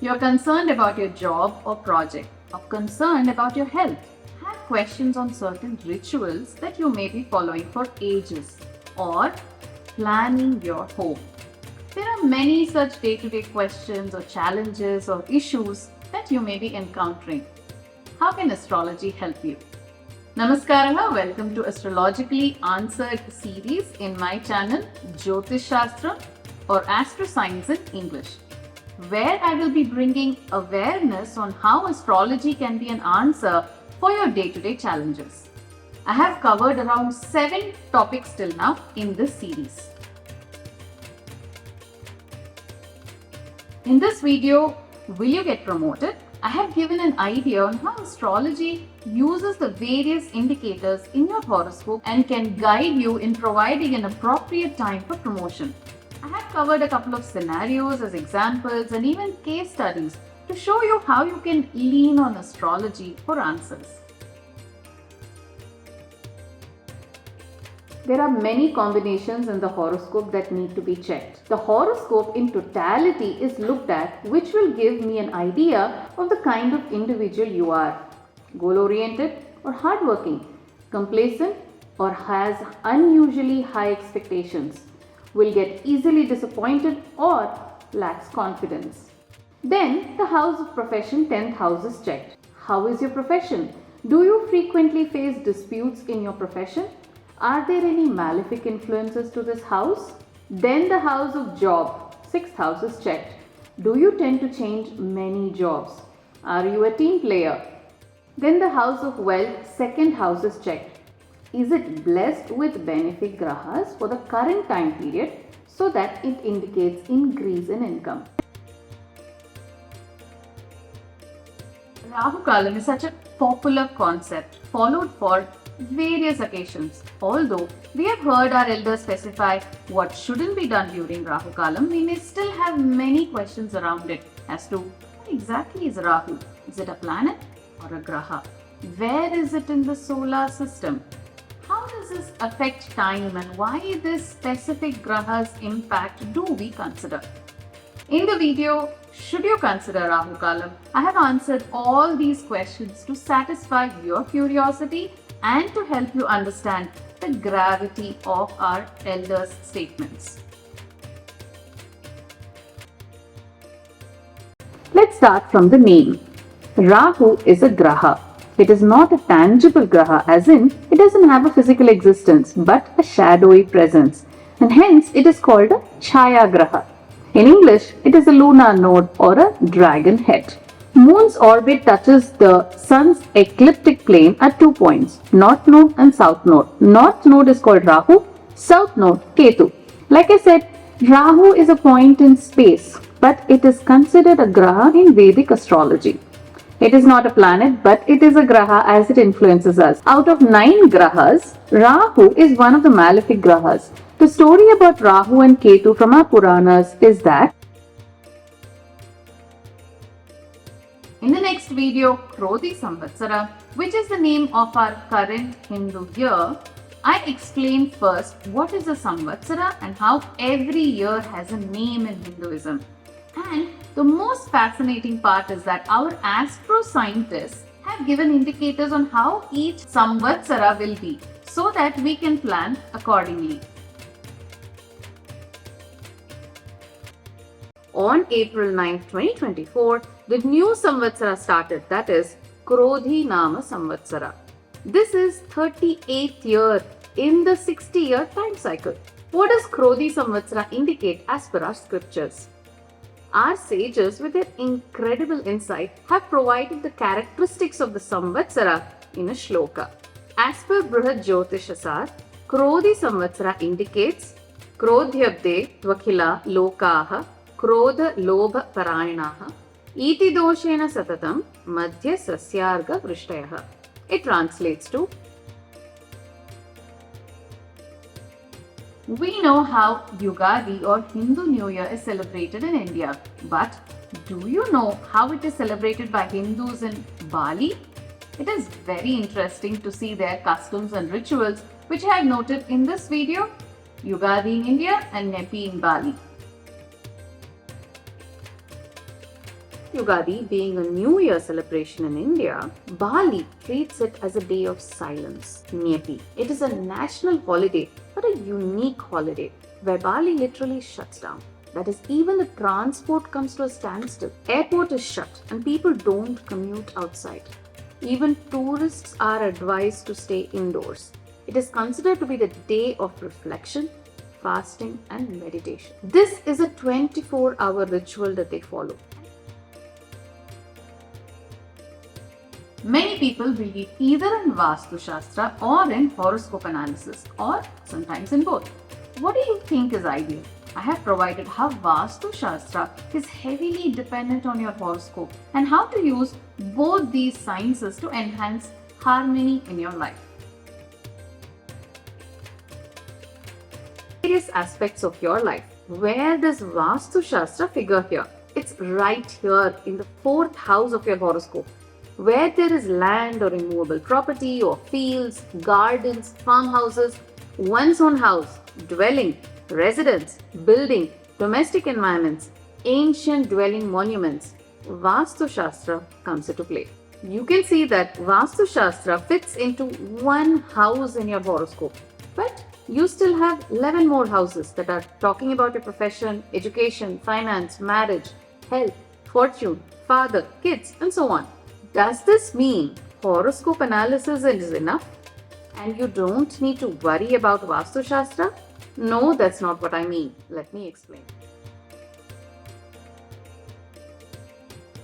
You're concerned about your job or project, or concerned about your health, have questions on certain rituals that you may be following for ages, or planning your home. There are many such day-to-day questions or challenges or issues that you may be encountering. How can astrology help you? Namaskaraha, welcome to Astrologically Answered series in my channel JyotishShastram or Astro Science in English, where I will be bringing awareness on how astrology can be an answer for your day-to-day challenges. I have covered around 7 topics till now in this series. In this video, will you get promoted? I have given an idea on how astrology uses the various indicators in your horoscope and can guide you in providing an appropriate time for promotion. I have covered a couple of scenarios as examples and even case studies to show you how you can lean on astrology for answers. There are many combinations in the horoscope that need to be checked. The horoscope in totality is looked at, which will give me an idea of the kind of individual you are. Goal-oriented or hardworking, complacent or has unusually high expectations, will get easily disappointed or lacks confidence. Then the house of profession, 10th house is checked. How is your profession? Do you frequently face disputes in your profession? Are there any malefic influences to this house? Then the house of job, 6th house is checked. Do you tend to change many jobs? Are you a team player? Then the house of wealth, 2nd house is checked. Is it blessed with benefic grahas for the current time period so that it indicates increase in income? Rahu Kalam is such a popular concept followed for various occasions. Although we have heard our elders specify what shouldn't be done during Rahu Kalam, we may still have many questions around it as to what exactly is Rahu? Is it a planet or a graha? Where is it in the solar system? How does this affect time and why this specific graha's impact do we consider? In the video, should you consider Rahu Kalam, I have answered all these questions to satisfy your curiosity and to help you understand the gravity of our elders' statements. Let's start from the name. Rahu is a graha. It is not a tangible graha, as in it doesn't have a physical existence but a shadowy presence, and hence it is called a Chaya graha. In English, it is a lunar node or a dragon head. Moon's orbit touches the Sun's ecliptic plane at 2 points, North Node and South Node. North Node is called Rahu, South Node Ketu. Like I said, Rahu is a point in space, but it is considered a graha in Vedic astrology. It is not a planet, but it is a graha as it influences us. Out of 9 grahas, Rahu is one of the malefic grahas. The story about Rahu and Ketu from our Puranas is that in the next video, Krodhi Samvatsara, which is the name of our current Hindu year, I explain first what is a Samvatsara and how every year has a name in Hinduism. And the most fascinating part is that our astro scientists have given indicators on how each Samvatsara will be so that we can plan accordingly. On April 9, 2024, the new Samvatsara started, that is Krodhi Nama Samvatsara. This is 38th year in the 60-year time cycle. What does Krodhi Samvatsara indicate as per our scriptures? Our sages, with their incredible insight, have provided the characteristics of the Samvatsara in a shloka. As per JyotishShastram, Krodhi Samvatsara indicates Krodhyabde Tvakhila Lokaha Krodha Lobha Parayanaha Iti Doshena Satatam Madhya Sasyarga Vrishtayaha. It translates to: we know how Ugadi or Hindu New Year is celebrated in India, but do you know how it is celebrated by Hindus in Bali? It is very interesting to see their customs and rituals, which I have noted in this video: Ugadi in India and Nepi in Bali. Ugadi being a New Year celebration in India, Bali treats it as a day of silence, Nyepi. It is a national holiday, but a unique holiday where Bali literally shuts down. That is, even the transport comes to a standstill. Airport is shut and people don't commute outside. Even tourists are advised to stay indoors. It is considered to be the day of reflection, fasting and meditation. This is a 24-hour ritual that they follow. Many people believe either in Vaasthu Shastra or in horoscope analysis, or sometimes in both. What do you think is ideal? I have provided how Vaasthu Shastra is heavily dependent on your horoscope and how to use both these sciences to enhance harmony in your life. Various aspects of your life. Where does Vaasthu Shastra figure here? It's right here in the 4th house of your horoscope. Where there is land or immovable property or fields, gardens, farmhouses, one's own house, dwelling, residence, building, domestic environments, ancient dwelling monuments, Vaasthu Shastra comes into play. You can see that Vaasthu Shastra fits into one house in your horoscope, but you still have 11 more houses that are talking about your profession, education, finance, marriage, health, fortune, father, kids, and so on. Does this mean horoscope analysis is enough and you don't need to worry about Vaasthu Shastra? No, that's not what I mean. Let me explain.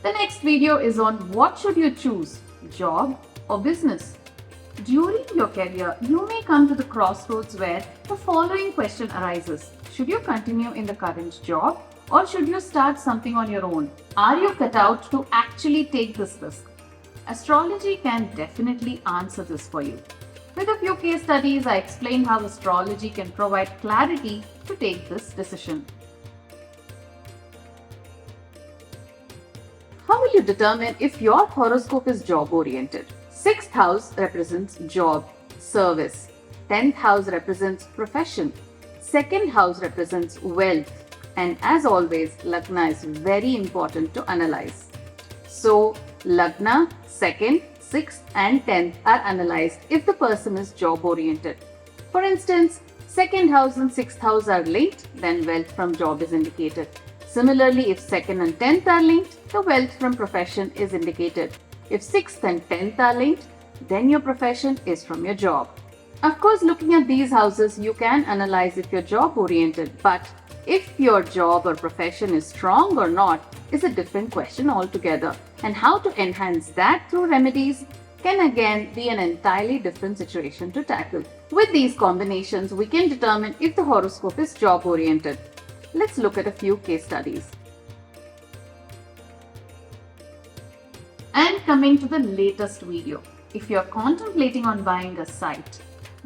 The next video is on what should you choose, job or business. During your career, you may come to the crossroads where the following question arises. Should you continue in the current job or should you start something on your own? Are you cut out to actually take this risk? Astrology can definitely answer this for you. With a few case studies, I explain how astrology can provide clarity to take this decision. How will you determine if your horoscope is job-oriented? 6th house represents job, service. 10th house represents profession. 2nd house represents wealth. And as always, Lagna is very important to analyze. So, Lagna, 2nd, 6th and 10th are analyzed if the person is job-oriented. For instance, 2nd house and 6th house are linked, then wealth from job is indicated. Similarly, if 2nd and 10th are linked, the wealth from profession is indicated. If 6th and 10th are linked, then your profession is from your job. Of course, looking at these houses, you can analyze if you're job-oriented, but if your job or profession is strong or not is a different question altogether. And how to enhance that through remedies can again be an entirely different situation to tackle. With these combinations, we can determine if the horoscope is job-oriented. Let's look at a few case studies. And coming to the latest video, if you're contemplating on buying a site,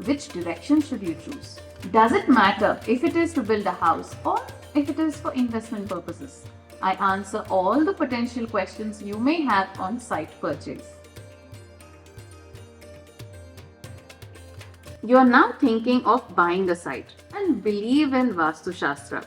which direction should you choose? Does it matter if it is to build a house or if it is for investment purposes? I answer all the potential questions you may have on site purchase. You are now thinking of buying a site and believe in Vaasthu Shastra.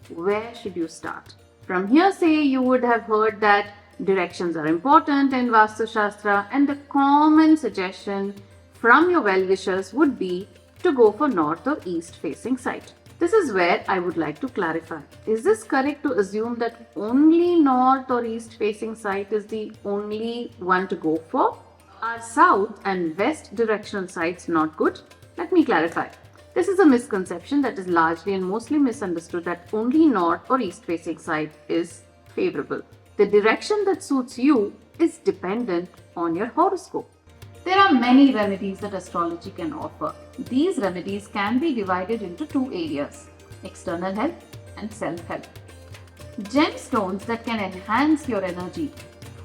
Where should you start? From hearsay, you would have heard that directions are important in Vaasthu Shastra, and the common suggestion from your well-wishers would be to go for north or east facing site. This is where I would like to clarify. Is this correct to assume that only north or east facing site is the only one to go for? Are south and west directional sites not good? Let me clarify. This is a misconception that is largely and mostly misunderstood, that only north or east facing site is favorable. The direction that suits you is dependent on your horoscope. There are many remedies that astrology can offer. These remedies can be divided into two areas: external help and self-help. Gemstones that can enhance your energy,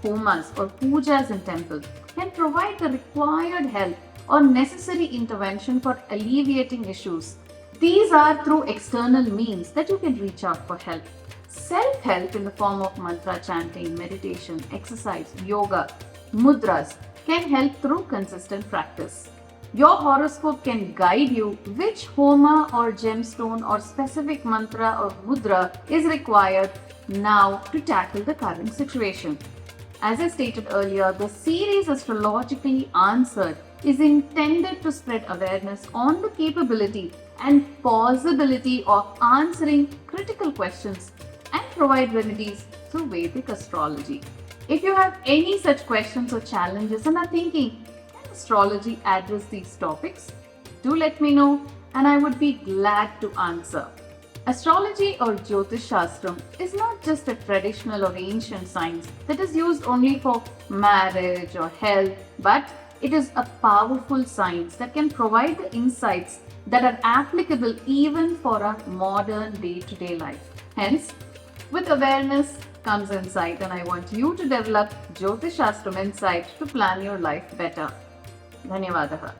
homas or pujas in temple, can provide the required help or necessary intervention for alleviating issues. These are through external means that you can reach out for help. Self-help in the form of mantra chanting, meditation, exercise, yoga, mudras can help through consistent practice. Your horoscope can guide you which homa or gemstone or specific mantra or mudra is required now to tackle the current situation. As I stated earlier, the series Astrologically Answered is intended to spread awareness on the capability and possibility of answering critical questions and provide remedies through Vedic astrology. If you have any such questions or challenges and are thinking, can astrology address these topics? Do let me know and I would be glad to answer. Astrology or JyotishShastram is not just a traditional or ancient science that is used only for marriage or health, but it is a powerful science that can provide the insights that are applicable even for our modern day-to-day life. Hence, with awareness comes insight, and I want you to develop JyotishShastram insight to plan your life better. Dhanyavadaha.